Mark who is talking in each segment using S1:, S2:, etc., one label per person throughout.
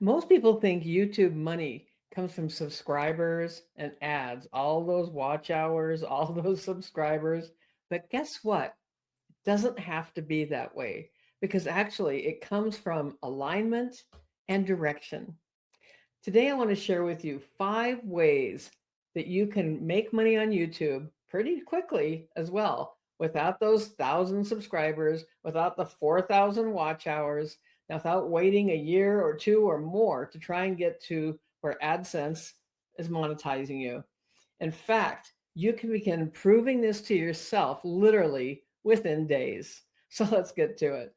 S1: Most people think YouTube money comes from subscribers and ads, all those watch hours, all those subscribers. But guess what? It doesn't have to be that way because actually it comes from alignment and direction. Today, I want to share with you 5 ways that you can make money on YouTube pretty quickly as well, without those 1,000 subscribers, without the 4,000 watch hours, without waiting a year or two or more to try and get to where AdSense is monetizing you. In fact, you can begin proving this to yourself literally within days. So let's get to it.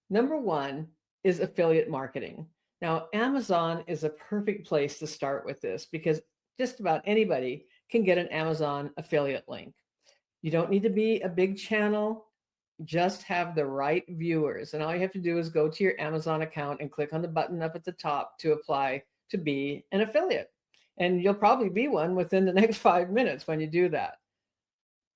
S1: Number one is affiliate marketing. Now, Amazon is a perfect place to start with this because just about anybody can get an Amazon affiliate link. You don't need to be a big channel, just have the right viewers. And all you have to do is go to your Amazon account and click on the button up at the top to apply to be an affiliate. And you'll probably be one within the next 5 minutes when you do that.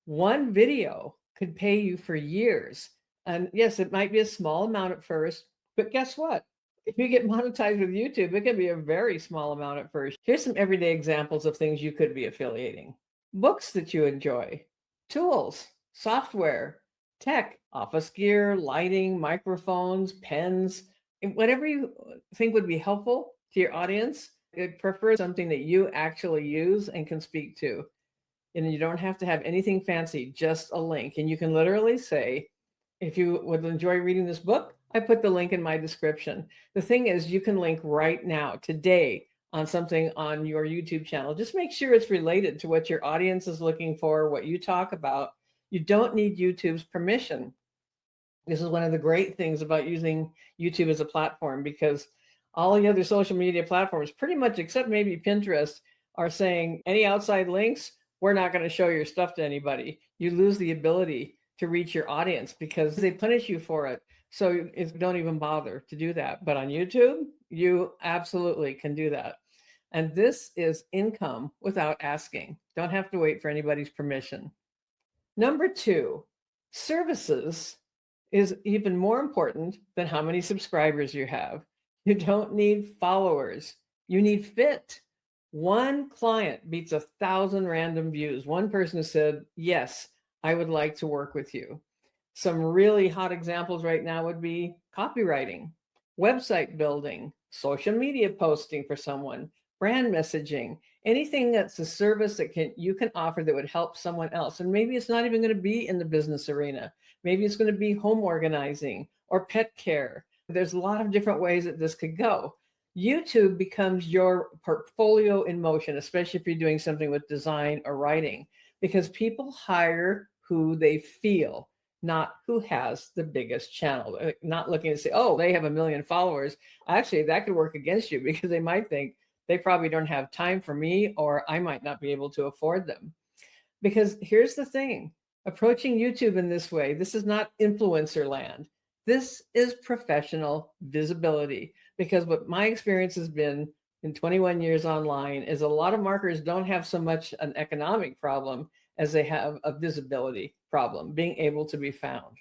S1: One video could pay you for years. And yes, it might be a small amount at first, but guess what? If you get monetized with YouTube, it can be a very small amount at first. Here's some everyday examples of things you could be affiliating: books that you enjoy, tools, software, tech, office gear, lighting, microphones, pens, whatever you think would be helpful to your audience. I'd prefer something that you actually use and can speak to. And you don't have to have anything fancy, just a link. And you can literally say, if you would enjoy reading this book, I put the link in my description. The thing is, you can link right now, today, on something on your YouTube channel. Just make sure it's related to what your audience is looking for, what you talk about. You don't need YouTube's permission. This is one of the great things about using YouTube as a platform, because all the other social media platforms, pretty much except maybe Pinterest, are saying any outside links, we're not going to show your stuff to anybody. You lose the ability to reach your audience because they punish you for it. So don't even bother to do that. But on YouTube, you absolutely can do that. And this is income without asking. Don't have to wait for anybody's permission. Number two, services is even more important than how many subscribers you have. You don't need followers. You need fit. One client beats 1,000 random views. One person said, yes, I would like to work with you. Some really hot examples right now would be copywriting, website building, social media posting for someone, brand messaging, anything that's a service that you can offer that would help someone else. And maybe it's not even going to be in the business arena. Maybe it's going to be home organizing or pet care. There's a lot of different ways that this could go. YouTube becomes your portfolio in motion, especially if you're doing something with design or writing, because people hire who they feel, not who has the biggest channel. Not looking to say, oh, they have 1 million followers. Actually, that could work against you because they might think they probably don't have time for me, or I might not be able to afford them. Because here's the thing, approaching YouTube in this way, this is not influencer land. This is professional visibility, because what my experience has been in 21 years online is a lot of marketers don't have so much an economic problem as they have a visibility problem, being able to be found.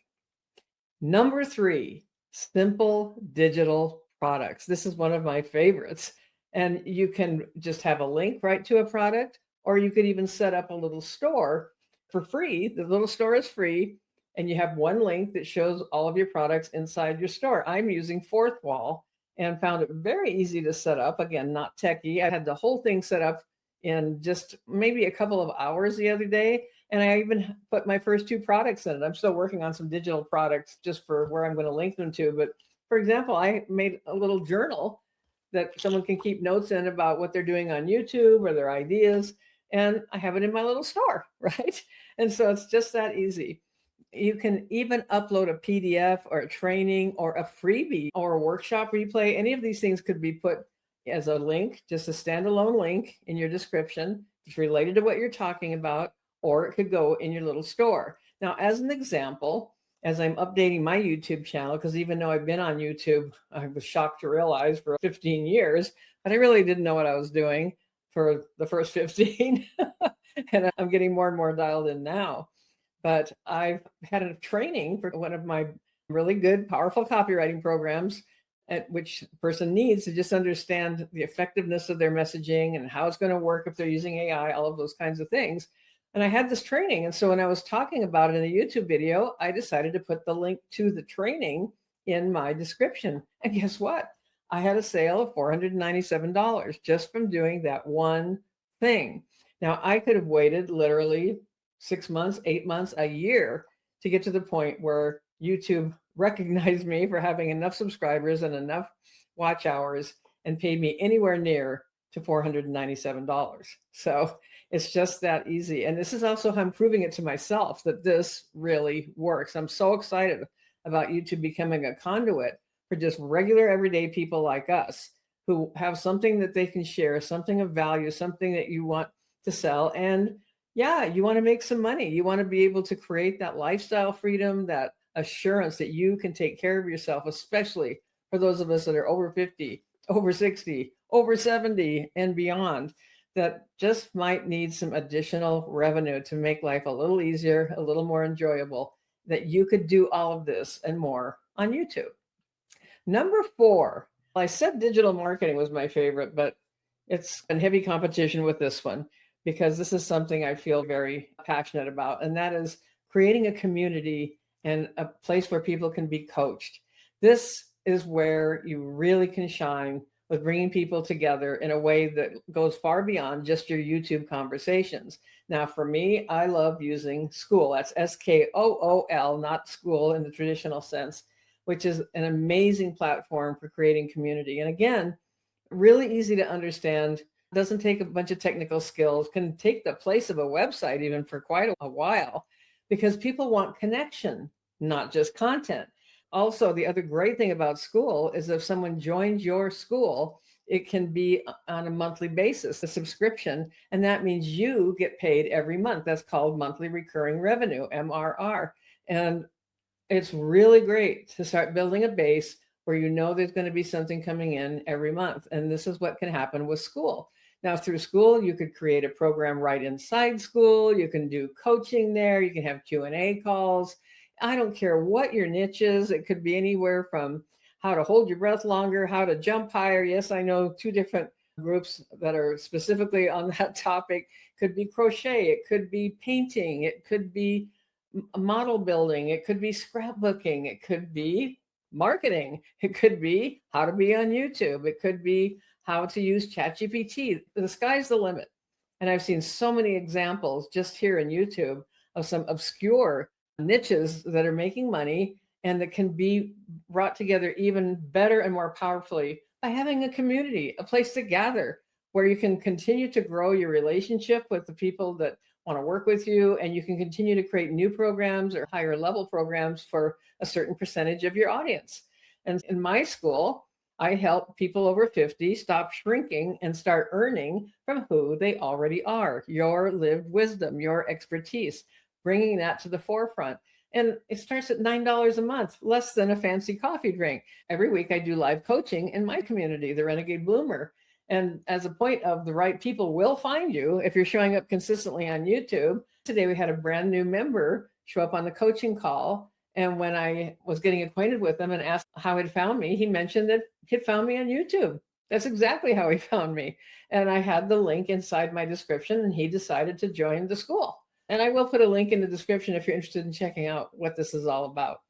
S1: Number three, simple digital products. This is one of my favorites. And you can just have a link right to a product, or you could even set up a little store for free. The little store is free, and you have one link that shows all of your products inside your store. I'm using Fourth Wall and found it very easy to set up. Again, not techie. I had the whole thing set up in just maybe a couple of hours the other day. And I even put my first 2 products in it. I'm still working on some digital products just for where I'm going to link them to. But for example, I made a little journal that someone can keep notes in about what they're doing on YouTube or their ideas. And I have it in my little store, right? And so it's just that easy. You can even upload a PDF or a training or a freebie or a workshop replay. Any of these things could be put as a link, just a standalone link in your description. It's related to what you're talking about, or it could go in your little store. Now, as an example, as I'm updating my YouTube channel, because even though I've been on YouTube, I was shocked to realize for 15 years, but I really didn't know what I was doing for the first 15. And I'm getting more and more dialed in now. But I've had a training for one of my really good, powerful copywriting programs which the person needs to just understand the effectiveness of their messaging and how it's going to work if they're using AI, all of those kinds of things. And I had this training. And so when I was talking about it in a YouTube video, I decided to put the link to the training in my description. And guess what? I had a sale of $497 just from doing that one thing. Now, I could have waited literally 6 months, 8 months, a year to get to the point where YouTube recognized me for having enough subscribers and enough watch hours and paid me anywhere near to $497. So it's just that easy. And this is also how I'm proving it to myself that this really works. I'm so excited about YouTube becoming a conduit for just regular everyday people like us who have something that they can share, something of value, something that you want to sell. And yeah, you want to make some money. You want to be able to create that lifestyle freedom, that assurance that you can take care of yourself, especially for those of us that are over 50, over 60, over 70 and beyond, that just might need some additional revenue to make life a little easier, a little more enjoyable, that you could do all of this and more on YouTube. Number 4, I said digital marketing was my favorite, but it's in heavy competition with this one because this is something I feel very passionate about, and that is creating a community and a place where people can be coached. This is where you really can shine with bringing people together in a way that goes far beyond just your YouTube conversations. Now, for me, I love using SKOOL. That's SKOOL, not school in the traditional sense, which is an amazing platform for creating community. And again, really easy to understand, doesn't take a bunch of technical skills, can take the place of a website even for quite a while, because people want connection, not just content. Also, the other great thing about SKOOL is if someone joins your SKOOL, it can be on a monthly basis, a subscription, and that means you get paid every month. That's called monthly recurring revenue, MRR. And it's really great to start building a base where you know there's going to be something coming in every month. And this is what can happen with SKOOL. Now, through SKOOL, you could create a program right inside SKOOL. You can do coaching there. You can have Q&A calls. I don't care what your niche is. It could be anywhere from how to hold your breath longer, how to jump higher. Yes, I know 2 different groups that are specifically on that topic. Could be crochet. It could be painting. It could be model building. It could be scrapbooking. It could be marketing. It could be how to be on YouTube. It could be how to use ChatGPT. The sky's the limit. And I've seen so many examples just here in YouTube of some obscure niches that are making money and that can be brought together even better and more powerfully by having a community, a place to gather where you can continue to grow your relationship with the people that want to work with you, and you can continue to create new programs or higher level programs for a certain percentage of your audience. And in my school, I help people over 50 stop shrinking and start earning from who they already are, your lived wisdom, your expertise, bringing that to the forefront. And it starts at $9 a month, less than a fancy coffee drink. Every week I do live coaching in my community, the Renegade Bloomer. And as a point of the right people will find you if you're showing up consistently on YouTube. Today we had a brand new member show up on the coaching call. And when I was getting acquainted with him and asked how he'd found me, he mentioned that he'd found me on YouTube. That's exactly how he found me. And I had the link inside my description, and he decided to join the school. And I will put a link in the description if you're interested in checking out what this is all about.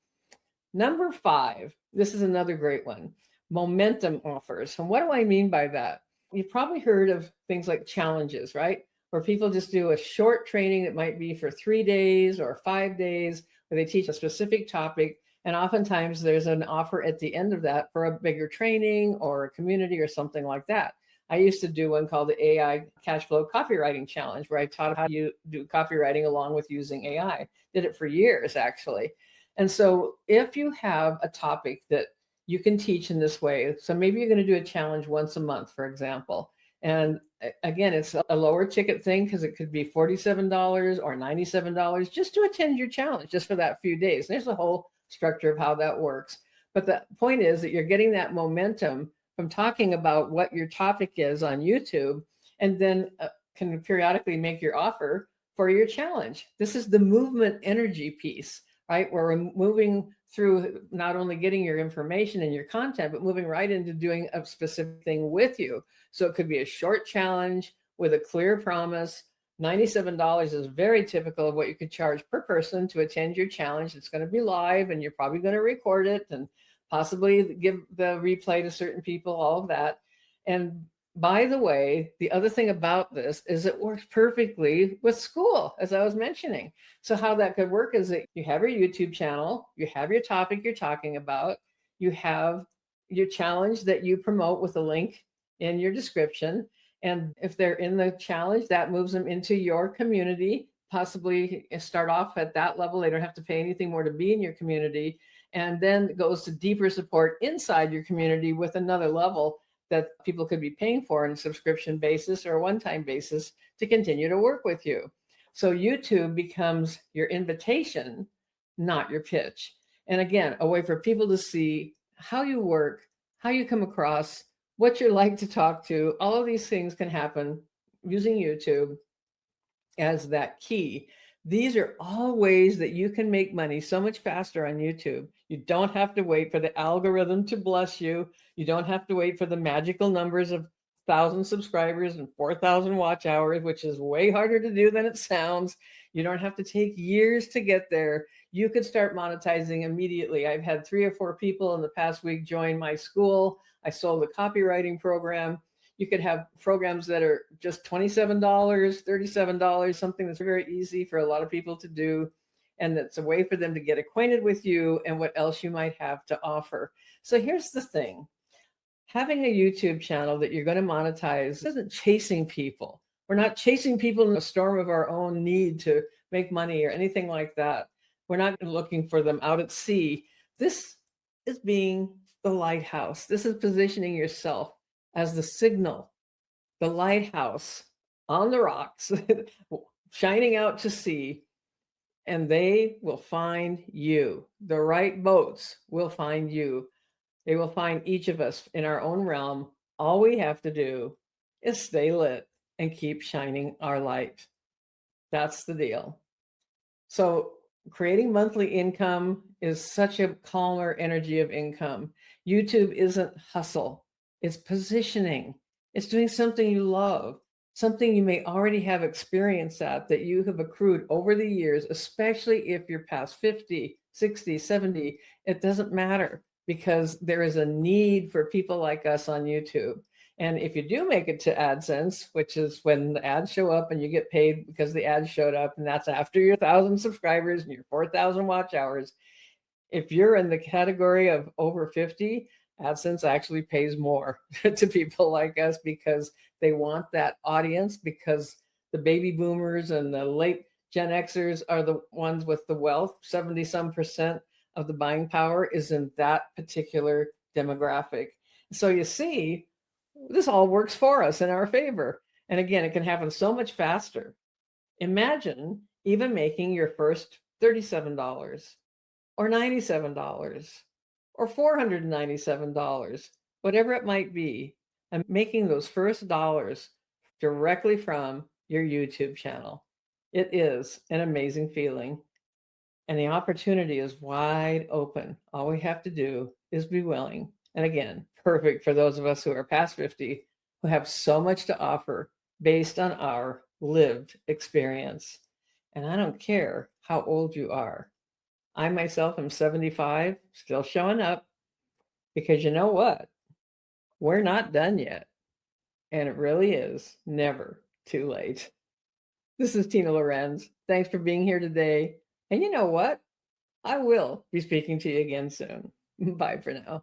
S1: Number 5, this is another great one, momentum offers. And what do I mean by that? You've probably heard of things like challenges, right? Where people just do a short training that might be for 3 days or 5 days, where they teach a specific topic. And oftentimes there's an offer at the end of that for a bigger training or a community or something like that. I used to do one called the AI Cash Flow Copywriting Challenge, where I taught how you do copywriting along with using AI. Did it for years, actually. And so if you have a topic that you can teach in this way, so maybe you're going to do a challenge once a month, for example. And again, it's a lower ticket thing because it could be $47 or $97 just to attend your challenge, just for that few days. There's a whole structure of how that works. But the point is that you're getting that momentum from talking about what your topic is on YouTube, and then can periodically make your offer for your challenge. This is the movement energy piece, right? Where we're moving through not only getting your information and your content, but moving right into doing a specific thing with you. So it could be a short challenge with a clear promise. $97 is very typical of what you could charge per person to attend your challenge. It's going to be live and you're probably going to record it and possibly give the replay to certain people, all of that. And by the way, the other thing about this is it works perfectly with school, as I was mentioning. So how that could work is that you have your YouTube channel, you have your topic you're talking about, you have your challenge that you promote with a link in your description. And if they're in the challenge, that moves them into your community, possibly start off at that level. They don't have to pay anything more to be in your community. And then it goes to deeper support inside your community with another level that people could be paying for on a subscription basis or a one-time basis to continue to work with you. So YouTube becomes your invitation, not your pitch. And again, a way for people to see how you work, how you come across, what you're like to talk to. All of these things can happen using YouTube as that key. These are all ways that you can make money so much faster on YouTube. You don't have to wait for the algorithm to bless you. You don't have to wait for the magical numbers of 1,000 subscribers and 4,000 watch hours, which is way harder to do than it sounds. You don't have to take years to get there. You could start monetizing immediately. I've had 3 or 4 people in the past week join my school. I sold a copywriting program. You could have programs that are just $27, $37, something that's very easy for a lot of people to do. And that's a way for them to get acquainted with you and what else you might have to offer. So here's the thing. Having a YouTube channel that you're going to monetize isn't chasing people. We're not chasing people in a storm of our own need to make money or anything like that. We're not looking for them out at sea. This is being the lighthouse. This is positioning yourself as the signal, the lighthouse on the rocks, shining out to sea, and they will find you. The right boats will find you. They will find each of us in our own realm. All we have to do is stay lit and keep shining our light. That's the deal. So creating monthly income is such a calmer energy of income. YouTube isn't hustle. It's positioning. It's doing something you love, something you may already have experience at that you have accrued over the years, especially if you're past 50, 60, 70. It doesn't matter because there is a need for people like us on YouTube. And if you do make it to AdSense, which is when the ads show up and you get paid because the ads showed up, and that's after your 1,000 subscribers and your 4,000 watch hours. If you're in the category of over 50, AdSense actually pays more to people like us because they want that audience, because the baby boomers and the late Gen Xers are the ones with the wealth. 70-some% of the buying power is in that particular demographic. So you see, this all works for us in our favor. And again, it can happen so much faster. Imagine even making your first $37 or $97 or $497, whatever it might be, and making those first dollars directly from your YouTube channel. It is an amazing feeling. And the opportunity is wide open. All we have to do is be willing. And again, perfect for those of us who are past 50, who have so much to offer based on our lived experience. And I don't care how old you are. I myself am 75, still showing up, because you know what? We're not done yet. And it really is never too late. This is Tina Lorenz. Thanks for being here today. And you know what? I will be speaking to you again soon. Bye for now.